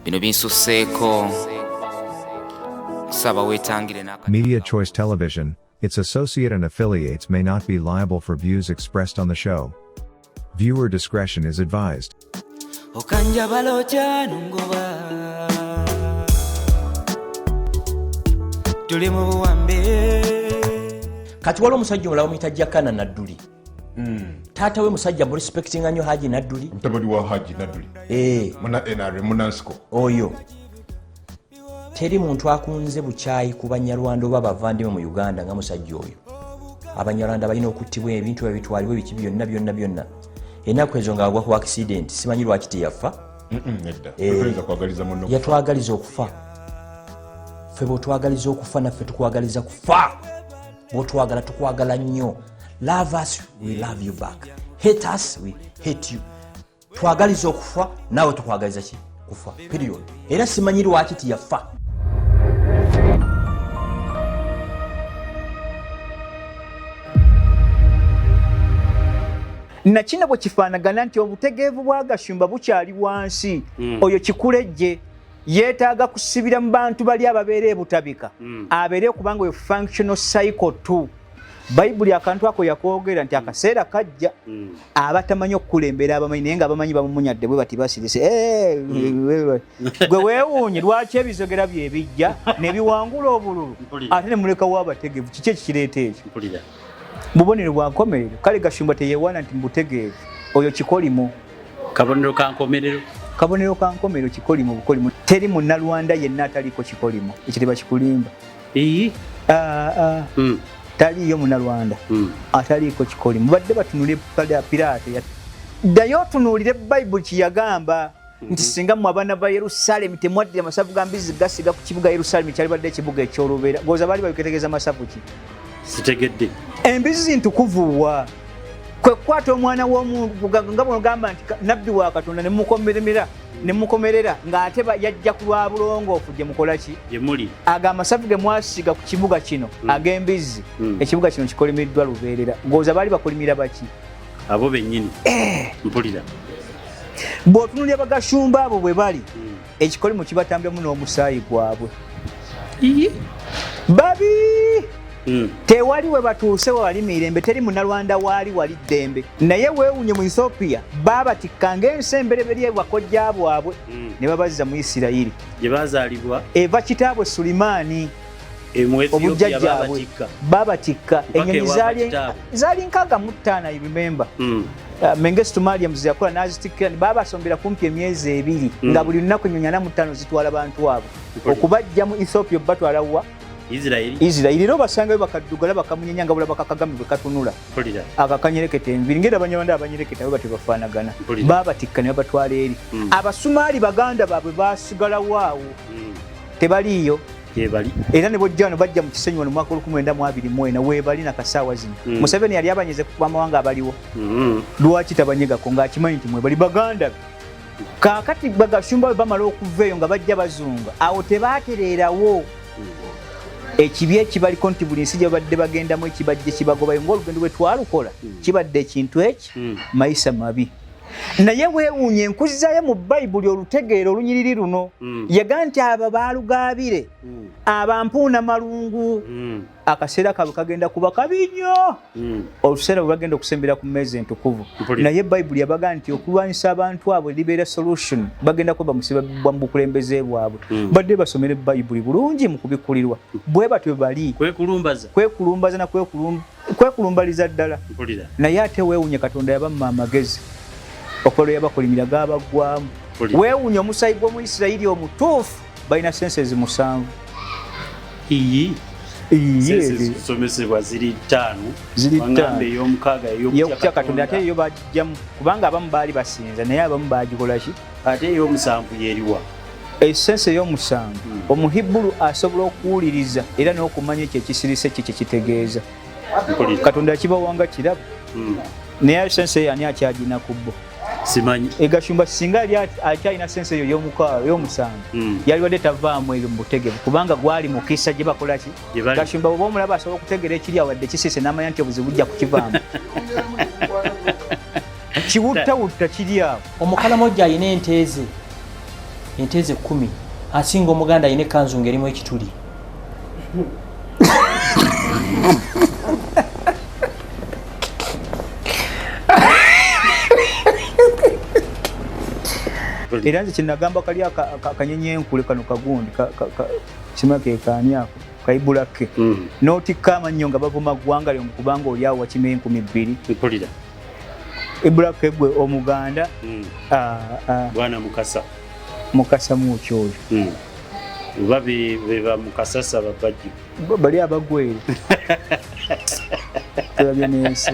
bino binsusseeko saba wetangire Media Choice Television, its associate and affiliates may not be liable for views expressed on the show. Viewer discretion is advised. Kati waliwo omusajja omulala omuyita Jakana Nadduli. Taata we musajja mu respectinga nnyo Haji Nadduli. Mutabani wa Haji Nadduli. Muna NRM Munnansi. Oyo. Teri muntu akunze bukyayi ku Banyarwanda oba bavandimwe mu Uganda nga musajja oyo. Abanyarwanda balina okuttibwa ebintu ebitwalibwa ebiki byonna. Ennaku ezo ng'agwa ku accident simanyi lwaki teyafa. Nedda. Tuyinza kwagaliza munno. Yatwagaliza okufa. Ffe bw'otwagaliza okufa naffe tukwagaliza kufa. Bw'otwagala tukwagala nnyo. Love us, we love you back. Hate us, we hate you. Twagaliza okufa, nawe tukwagaliza ki? Kufa. Period. Era simanyi lwaki teyafa. Na kino bwe kifaanagana nti obutegeevu bwa Gashumba bukyali wansi. Oyo Kikulejje yeetaaga kusibira mu bantu bali ababeera ebutabika. Abeere kubanga oyo functional cycle 2. Bayibuli akantu ako yakoogera nti akaseera kajja abatamanyi okukulembera abamanyi naye nga abamanyi bamumunyadde bwe bati basirise. Gwe weewuunye lwaki ebizogera bye bijja ne biwangula obululu ate ne mulekawo abategeevu kiki ekikireeta ekyo? Bubonero bwa nkomerero kale Gashumba teyeewaana nti mbutegeevu oyo kikolimo. Kabonero ka nkomerero. Kabonero ka nkomerero kikolimo bukolimo. Teri munnalwanda yenna ataliko kikolimo ekiteba kikulimba. Taliyo munnalwanda ataliko kikolimo. Mubadde batunule Piraate ddayo otunuulire Bayibuli kiyagamba nti singa mu abaana ba Yerusaalemi temwaddira amasavu ga mbizi gasiga ku kibuga Yerusaalemi kyalibadde ekibuga eky'olubeera. Goza baali babiketegeeza amasavu ki? Sitegedde. Embizi ntukuvuwa kwe kwata omwana w'omuntu nga bw'ogamba nti nabbi wa Katonda ne mukomerera ng'ate yajja ku lwa bulongoofu gye mukola ki? Gye muli. Aga amasavu ge mwasiga ku kibuga kino ag'embizi ekibuga kino kikolimiddwa lubeerera. Ng'oza baali bakolimira baki? Abo bennyini. Mpulira. Bw'otunuulira Bagashumba abo bwe bali ekikolimo kibatambiramu n'omusaayi gwabwe. Babi! Tewali we batuuse wali mirembe teri munnalwanda wali ddembe naye weewunye mu Ethiopia babatikka ng'ensembereberi bakojja bwabwe ne babazza mu Isirayiri gye bazaalibwa eva kitaabwe Sulimaani obujjajja babatikka ennyonyi zaali 65 I remember. Mengestu Mariam ziyakola n'azitikkira baabasombera kumpi emyezi 2 nga buli lunaku ennyonyi 45 zitwala bantu abo okubajja mu Ethiopia batwala wa Israeli ro basangayo bakaddugala bakamunyenya nga bulaba kakagami bwe katunula akakanyereketa enviri ngenda abanyarwanda abanyereketa bwe batebafaanagana baabatikka ne babatwala eri Abasumaali baganda baabwe baasigalawo awo tebaliiyo era ne bojjano bajja mu Kisenyi wano mwaka 1924 weebali na kasaawa zino Museveni yali abanyeze ku amawanga abaliwo lwaki tabanyegako ng'akimanyi nti mwebali baganda be kaakati Bagashumba bwe bamala okuva eyo nga bajja bazunga awo tebaatereerawo ekibi ekibaliko nti buli nsi gye babadde bagendamu ekibajje kibagobayo ng'olugendo bwe twalukola kibadde ekintu eki mayisa mabi. Naye weewuunye enkuzizaayo mu Bayibuli olutegeero olunyiriri luno yaga nti abo baalugaabire abampuuna malungu akaseera kaabwe kagenda kuba kabi nnyo oluseera bwe bagenda okusembera ku mmeezi entukuvu. Naye Bayibuli yabaga nti okulwanyisa abantu abo libeera solution bagenda kuba bamusibwa mu bukulembeze bwabwe badde basomere Bayibuli bulungi mu kubikulirwa bwe batyo bali kwekulumbaza na kwekulumbaliza ddala. Naye ate weewuunye Katonda yabamma amagezi okolo yabakolimira gaabagwamu weewuunye omusayi gw'omu Isirayiri omutuufu balina senses 7 somesebwa ziri 5 wangambe ey'omukaaga ey'okutya Katonda ate eyo bajjamu kubanga abamu baali basinza naye abamu baagikola ki ate ey'omusanvu yeriwa esense ey'omusanvu Omuhibulu asobola okuwuliriza era n'okumanya ekyo ekisirise kye kitegeeza Katonda akibawanga kirabo naye esense eyo ani akyagina ku bo simanyi Gashumba singa yali akyalina sense eyo y'omusanvu yalibadde tavaamu ebyo mu butegeevu kubanga gwali mukisa gye bakola ki Gashumba bw'oba omulaba asobola okutegeera ekiri awo wadde kisiise n'amanya nti obuzibu bujja kukivaamu kiwuttawutta kiri awo. Omukalamojja alina ente ze ente ze 10 asinga omuganda ayina ekanzu ng'erimu ekituli era nze kyenagamba kali akanyenye enkule kano kagundi kimake kaani ako kaibulake n'otikka amannyo nga bavuma ggwanga lyo kubanga oli awo wakima 2,000 ibulake gwe omuganda bwana mukasa muki oyo beba mukasasa babajju bali abagwere tebabye n'ensi